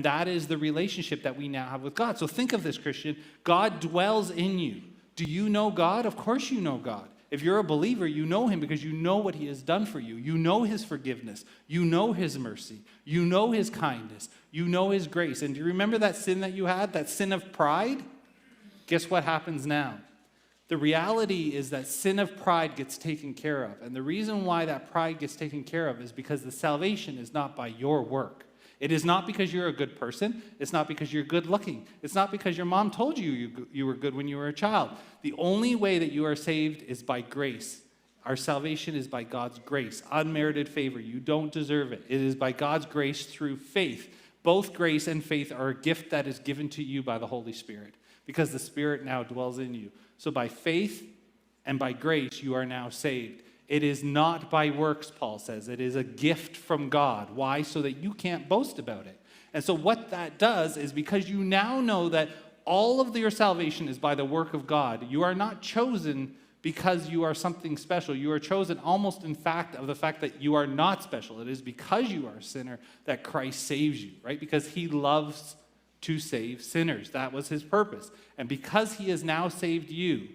And that is the relationship that we now have with God. So think of this, Christian. God dwells in you. Do you know God? Of course you know God. If you're a believer, you know him because you know what he has done for you. You know his forgiveness. You know his mercy. You know his kindness. You know his grace. And do you remember that sin that you had, that sin of pride? Guess what happens now? The reality is that sin of pride gets taken care of. And the reason why that pride gets taken care of is because the salvation is not by your work. It is not because you're a good person. It's not because you're good looking. It's not because your mom told you were good when you were a child. The only way that you are saved is by grace. Our salvation is by God's grace, unmerited favor. You don't deserve it. It is by God's grace through faith. Both grace and faith are a gift that is given to you by the Holy Spirit because the Spirit now dwells in you. So by faith and by grace, you are now saved. It is not by works, Paul says. It is a gift from God. Why? So that you can't boast about it. And so what that does is because you now know that all of your salvation is by the work of God, you are not chosen because you are something special. You are chosen almost in fact of the fact that you are not special. It is because you are a sinner that Christ saves you, right? Because he loves to save sinners. That was his purpose. And because he has now saved you,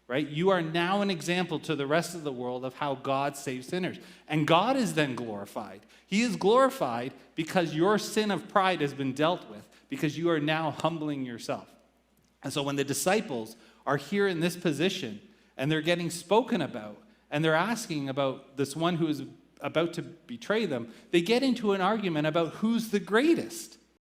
right? You are now an example to the rest of the world of how God saves sinners. And God is then glorified. He is glorified because your sin of pride has been dealt with, because you are now humbling yourself. And so when the disciples are here in this position and they're getting spoken about and they're asking about this one who is about to betray them, they get into an argument about who's the greatest.